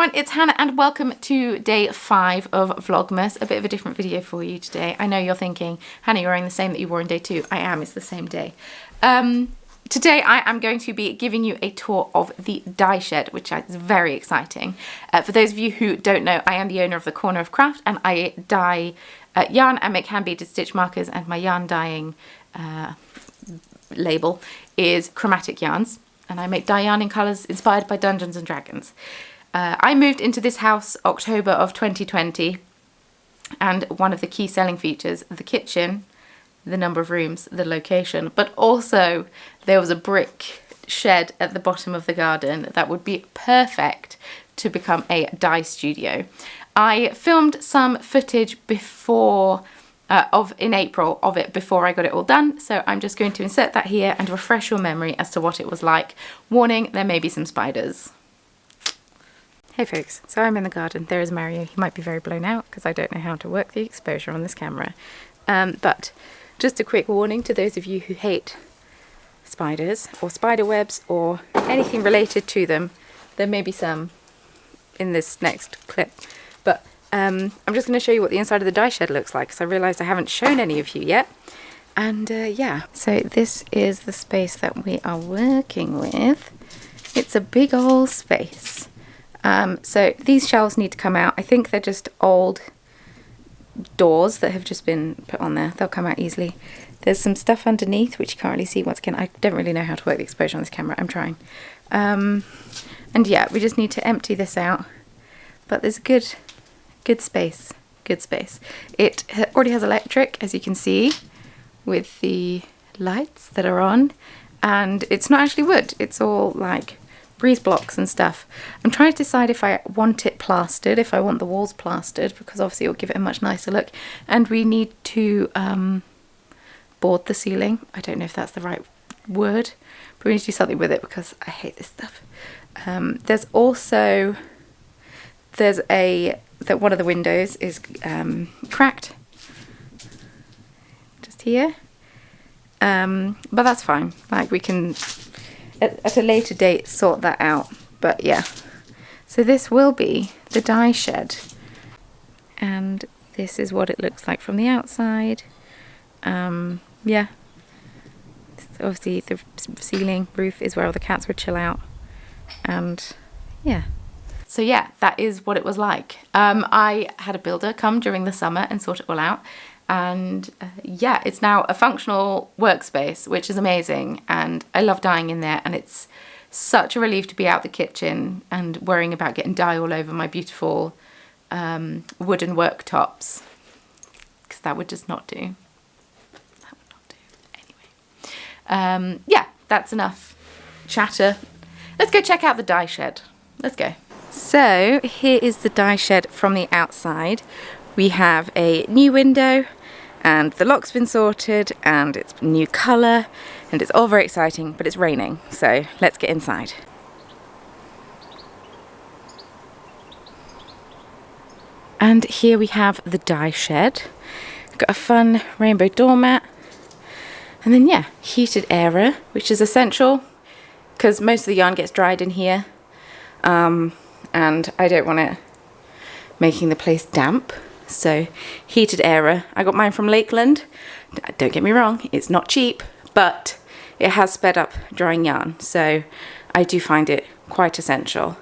everyone, it's Hannah and welcome to day 5 of Vlogmas. A bit of a different video for you today. I know you're thinking, Hannah, you're wearing the same that you wore in day 2. I am, it's the same day. Today I am going to be giving you a tour of the dye shed, which is very exciting. For those of you who don't know, I am the owner of the Corner of Craft and I dye yarn and make hand-beaded stitch markers, and my yarn dyeing label is Chromatic Yarns, and I make dye yarn in colours inspired by Dungeons and Dragons. I moved into this house October of 2020, and one of the key selling features, the kitchen, the number of rooms, the location, but also there was a brick shed at the bottom of the garden that would be perfect to become a dye studio. I filmed some footage before in April of it before I got it all done, so I'm just going to insert that here and refresh your memory as to what it was like. Warning, there may be some spiders. Hey folks, so I'm in the garden. There is Mario. He might be very blown out because I don't know how to work the exposure on this camera. But just a quick warning to those of you who hate spiders or spider webs or anything related to them. There may be some in this next clip, but I'm just going to show you what the inside of the dye shed looks like because I realised I haven't shown any of you yet. And yeah, so this is the space that we are working with. It's a big old space. So these shelves need to come out. I think they're just old doors that have just been put on there. They'll come out easily. There's some stuff underneath which you can't really see. Once again, I don't really know how to work the exposure on this camera. I'm trying. And yeah, we just need to empty this out. But there's a good space. Good space. It already has electric, as you can see, with the lights that are on. And it's not actually wood. It's all like breeze blocks and stuff. I'm trying to decide if I want it plastered, if I want the walls plastered, because obviously it will give it a much nicer look. And we need to board the ceiling. I don't know if that's the right word, but we need to do something with it because I hate this stuff. There's also, that one of the windows is cracked, just here. But that's fine. Like we can at a later date sort that out. But yeah, so this will be the dye shed, and this is what it looks like from the outside. Yeah, obviously the ceiling roof is where all the cats would chill out, and yeah. So yeah, that is what it was like. I had a builder come during the summer and sort it all out. And yeah, it's now a functional workspace, which is amazing. And I love dyeing in there. And it's such a relief to be out the kitchen and worrying about getting dye all over my beautiful wooden worktops. Because that would just not do. That would not do. Anyway. Yeah, that's enough chatter. Let's go check out the dye shed. Let's go. So here is the dye shed from the outside. We have a new window and the lock's been sorted and it's a new colour and it's all very exciting, but it's raining, so let's get inside. And here we have the dye shed. We've got a fun rainbow doormat, and then yeah, heated area, which is essential because most of the yarn gets dried in here, and I don't want it making the place damp. So heated area. I got mine from Lakeland. Don't get me wrong, it's not cheap, but it has sped up drying yarn, so I do find it quite essential.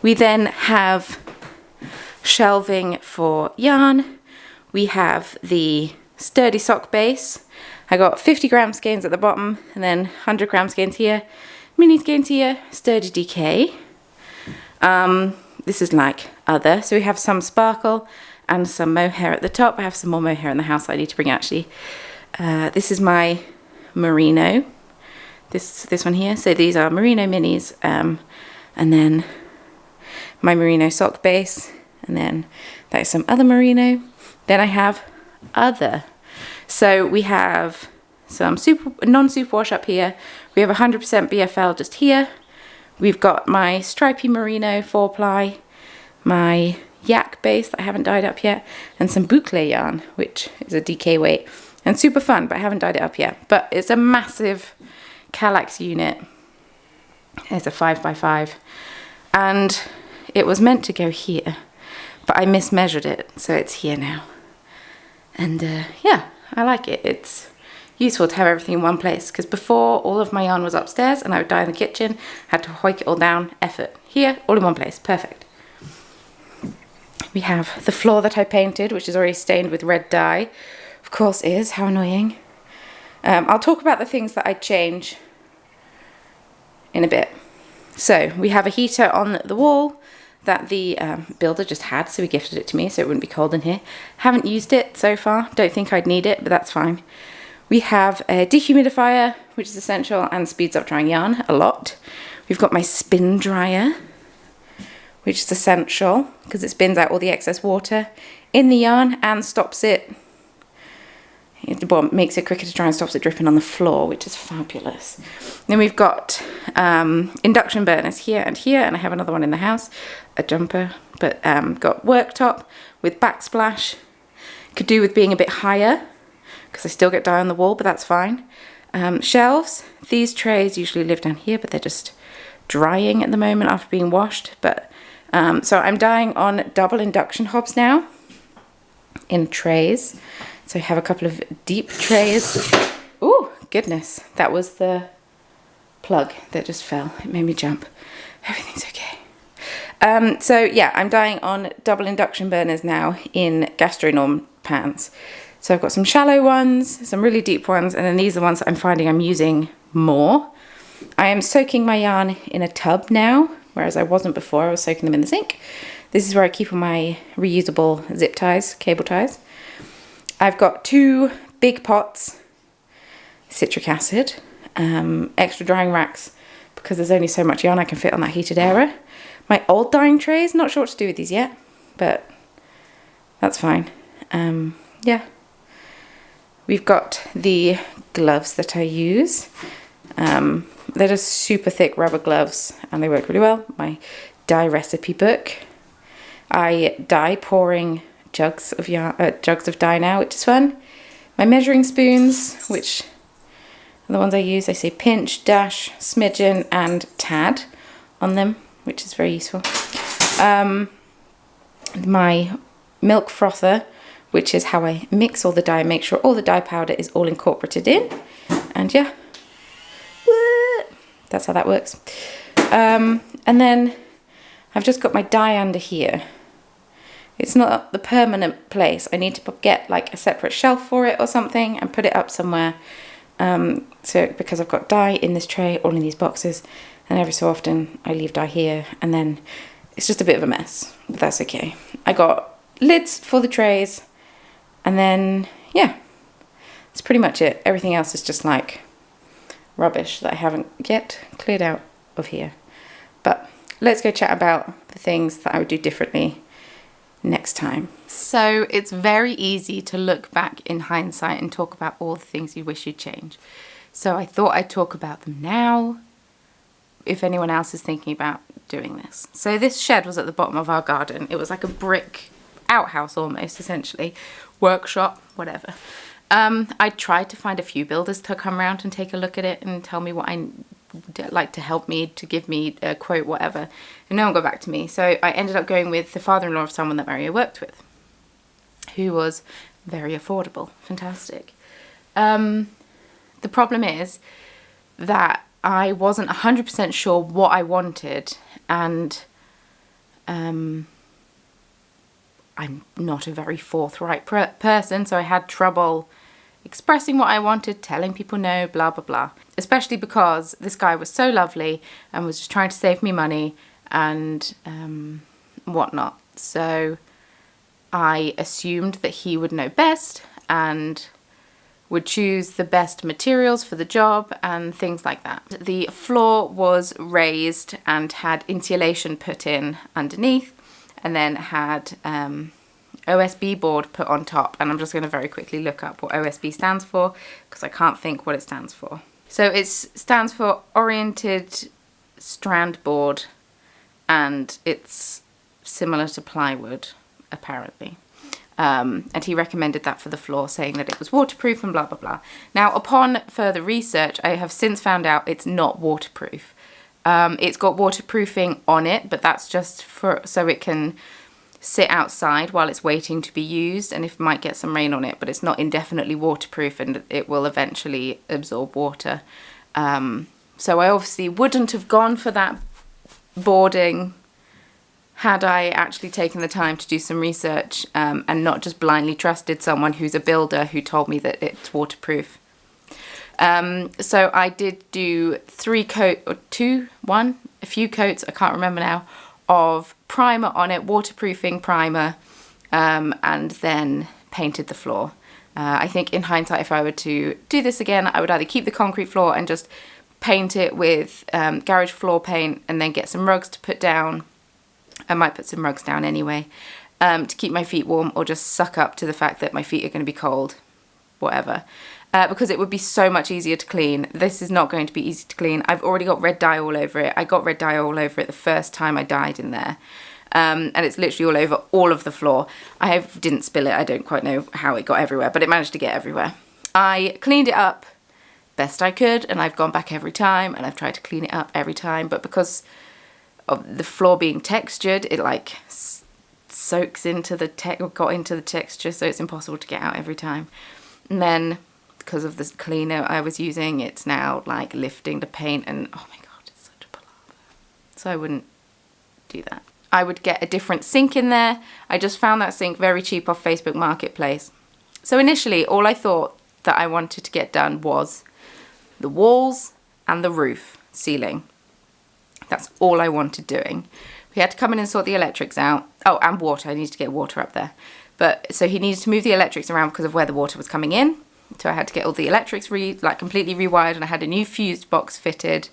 We then have shelving for yarn. We have the sturdy sock base. I got 50 gram skeins at the bottom and then 100 gram skeins here, mini skeins here, sturdy DK. This is like other, so we have some sparkle and some mohair at the top. I have some more mohair in the house I need to bring actually. This is my merino, this one here. So these are merino minis, and then my merino sock base, and then there's some other merino. Then I have other. So we have some non-superwash up here. We have 100% BFL just here. We've got my stripy merino 4-ply, my yak base that I haven't dyed up yet, and some boucle yarn, which is a DK weight and super fun, but I haven't dyed it up yet. But it's a massive Kallax unit. It's a 5x5, and It was meant to go here, but I mismeasured it, so it's here now. And yeah, I like it. It's useful to have everything in one place, because before all of my yarn was upstairs and I would dye in the kitchen, had to hoik it all down, effort. Here, all in one place, perfect. We have the floor that I painted, which is already stained with red dye. Of course is, how annoying. I'll talk about the things that I change in a bit. So we have a heater on the wall that the builder just had, so he gifted it to me so it wouldn't be cold in here. Haven't used it so far, don't think I'd need it, but that's fine. We have a dehumidifier, which is essential and speeds up drying yarn a lot. We've got my spin dryer, which is essential because it spins out all the excess water in the yarn and stops it. Well, makes it quicker to dry and stops it dripping on the floor, which is fabulous. Then we've got induction burners here, and I have another one in the house, a jumper, but got worktop with backsplash. Could do with being a bit higher, because I still get dye on the wall, but that's fine. Shelves, these trays usually live down here, but they're just drying at the moment after being washed. But so I'm dyeing on double induction hobs now in trays. So I have a couple of deep trays. Oh, goodness. That was the plug that just fell. It made me jump. Everything's okay. So yeah, I'm dyeing on double induction burners now in Gastronorm pans. So I've got some shallow ones, some really deep ones, and then these are the ones that I'm finding I'm using more. I am soaking my yarn in a tub now, whereas I wasn't before. I was soaking them in the sink. This is where I keep all my reusable zip ties, cable ties. I've got 2 big pots, citric acid, extra drying racks, because there's only so much yarn I can fit on that heated area. My old dyeing trays, not sure what to do with these yet, but that's fine. Yeah. We've got the gloves that I use. They're just super thick rubber gloves and they work really well. My dye recipe book. I dye pouring jugs of dye now, which is fun. My measuring spoons, which are the ones I use. I say pinch, dash, smidgen and tad on them, which is very useful. My milk frother, which is how I mix all the dye, make sure all the dye powder is all incorporated in. And yeah, that's how that works. And then I've just got my dye under here. It's not the permanent place. I need to get like a separate shelf for it or something and put it up somewhere. So because I've got dye in this tray, all in these boxes, and every so often I leave dye here and then it's just a bit of a mess, but that's okay. I got lids for the trays and then, yeah, that's pretty much it. Everything else is just like rubbish that I haven't yet cleared out of here. But let's go chat about the things that I would do differently next time. So it's very easy to look back in hindsight and talk about all the things you wish you'd change. So I thought I'd talk about them now if anyone else is thinking about doing this. So this shed was at the bottom of our garden. It was like a brick outhouse almost, essentially. Workshop, whatever. I tried to find a few builders to come around and take a look at it and tell me what I like to help me, to give me a quote, whatever, and no one got back to me. So I ended up going with the father-in-law of someone that Maria worked with, who was very affordable, fantastic. The problem is that I wasn't 100% sure what I wanted, and I'm not a very forthright person, so I had trouble expressing what I wanted, telling people no, blah, blah, blah. Especially because this guy was so lovely and was just trying to save me money and whatnot. So I assumed that he would know best and would choose the best materials for the job and things like that. The floor was raised and had insulation put in underneath, and then had OSB board put on top, and I'm just going to very quickly look up what OSB stands for because I can't think what it stands for. So it stands for Oriented Strand Board, and it's similar to plywood apparently. And he recommended that for the floor, saying that it was waterproof and blah blah blah. Now upon further research I have since found out it's not waterproof. It's got waterproofing on it, but that's just so it can sit outside while it's waiting to be used, and it might get some rain on it, but it's not indefinitely waterproof and it will eventually absorb water. So I obviously wouldn't have gone for that boarding had I actually taken the time to do some research and not just blindly trusted someone who's a builder who told me that it's waterproof. So I did do a few coats, I can't remember now, of primer on it, waterproofing primer, and then painted the floor. I think in hindsight, if I were to do this again, I would either keep the concrete floor and just paint it with garage floor paint and then get some rugs to put down. I might put some rugs down anyway, to keep my feet warm, or just suck up to the fact that my feet are going to be cold, whatever. Because it would be so much easier to clean. This is not going to be easy to clean. I've already got red dye all over it. I got red dye all over it the first time I dyed in there. And it's literally all over all of the floor. I didn't spill it. I don't quite know how it got everywhere, but it managed to get everywhere. I cleaned it up best I could, and I've gone back every time, and I've tried to clean it up every time. But because of the floor being textured, it like soaks into the got into the texture, so it's impossible to get out every time. And then because of the cleaner I was using, it's now like lifting the paint, and oh my god, it's such a palaver. So I wouldn't do that. I would get a different sink in there. I just found that sink very cheap off Facebook Marketplace. So initially, all I thought that I wanted to get done was the walls and the roof ceiling. That's all I wanted doing. We had to come in and sort the electrics out. Oh, and water. I needed to get water up there. But so he needed to move the electrics around because of where the water was coming in. So I had to get all the electrics completely rewired, and I had a new fuse box fitted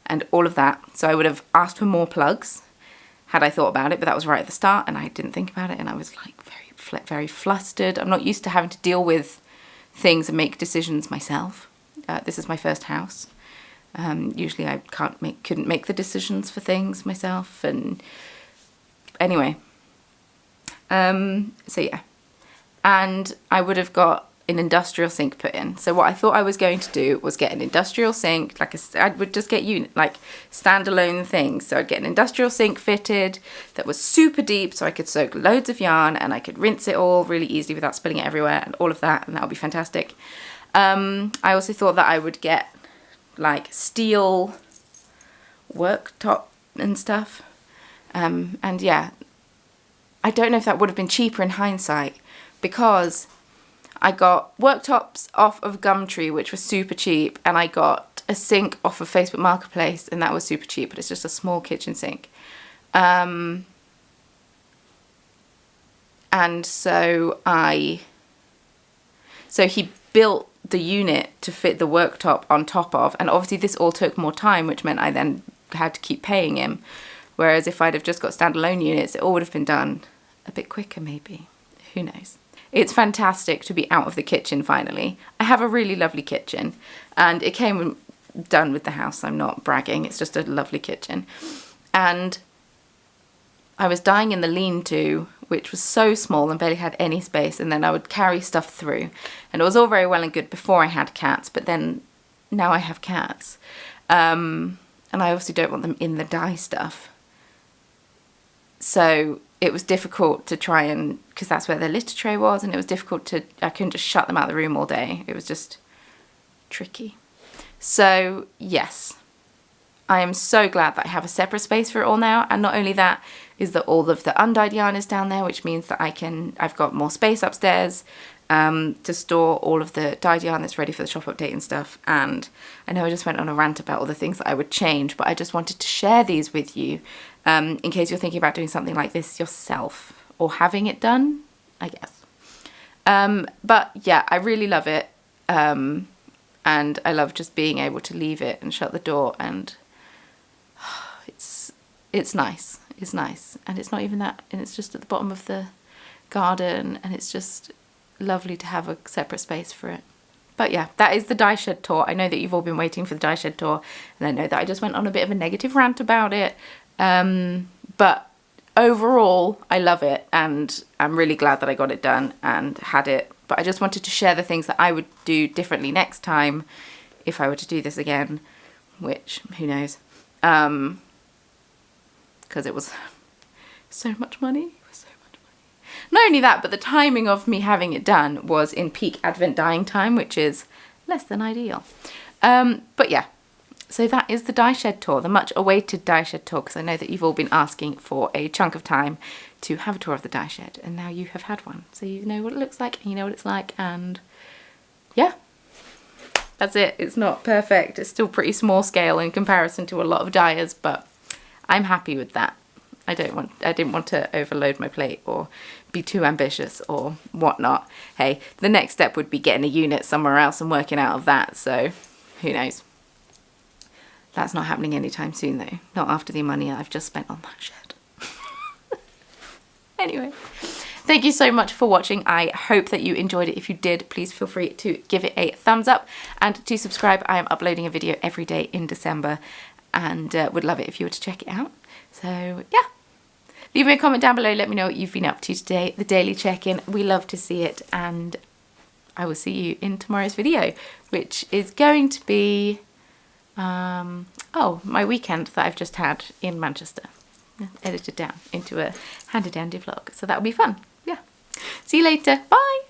and all of that. So I would have asked for more plugs had I thought about it, but that was right at the start and I didn't think about it, and I was like very flustered. I'm not used to having to deal with things and make decisions myself. This is my first house. Usually I couldn't make the decisions for things myself, and anyway. So yeah. And I would have got an industrial sink put in. So what I thought I was going to do was get an industrial sink, I would just get standalone things. So I'd get an industrial sink fitted that was super deep, so I could soak loads of yarn and I could rinse it all really easily without spilling it everywhere and all of that, and that would be fantastic. I also thought that I would get like steel worktop and stuff. And yeah, I don't know if that would have been cheaper in hindsight, because I got worktops off of Gumtree, which was super cheap, and I got a sink off of Facebook Marketplace, and that was super cheap, but it's just a small kitchen sink. And so he built the unit to fit the worktop on top of, and obviously this all took more time, which meant I then had to keep paying him. Whereas if I'd have just got standalone units, it all would have been done a bit quicker maybe. Who knows? It's fantastic to be out of the kitchen finally. I have a really lovely kitchen, and it came done with the house. I'm not bragging, it's just a lovely kitchen. And I was dying in the lean-to, which was so small and barely had any space, and then I would carry stuff through. And it was all very well and good before I had cats, but then now I have cats. And I obviously don't want them in the dye stuff. So it was difficult to try and, because that's where the litter tray was, and it was difficult I couldn't just shut them out of the room all day. It was just tricky. So yes, I am so glad that I have a separate space for it all now. And not only that, is that all of the undyed yarn is down there, which means that I've got more space upstairs to store all of the dyed yarn that's ready for the shop update and stuff. And I know I just went on a rant about all the things that I would change, but I just wanted to share these with you in case you're thinking about doing something like this yourself, or having it done, I guess. But yeah, I really love it. And I love just being able to leave it and shut the door, and it's nice. It's nice, and it's not even that, and it's just at the bottom of the garden, and it's just lovely to have a separate space for it. But yeah, that is the dye shed tour. I know that you've all been waiting for the dye shed tour, and I know that I just went on a bit of a negative rant about it, but overall I love it, and I'm really glad that I got it done and had it. But I just wanted to share the things that I would do differently next time if I were to do this again, which who knows. because it was so much money. Not only that, but the timing of me having it done was in peak Advent dyeing time, which is less than ideal. But yeah, so that is the dye shed tour, the much awaited dye shed tour, because I know that you've all been asking for a chunk of time to have a tour of the dye shed, and now you have had one. So you know what it looks like, and you know what it's like, and yeah, that's it. It's not perfect. It's still pretty small scale in comparison to a lot of dyers, but I'm happy with that. I didn't want to overload my plate or be too ambitious or whatnot. Hey, the next step would be getting a unit somewhere else and working out of that, so who knows. That's not happening anytime soon though. Not after the money I've just spent on that shed. Anyway, thank you so much for watching. I hope that you enjoyed it. If you did, please feel free to give it a thumbs up and to subscribe. I am uploading a video every day in December, and would love it if you were to check it out. So yeah, leave me a comment down below. Let me know what you've been up to today. The daily check-in, we love to see it, and I will see you in tomorrow's video, which is going to be my weekend that I've just had in Manchester, edited down into a handy dandy vlog. So that'll be fun. Yeah. See you later. Bye.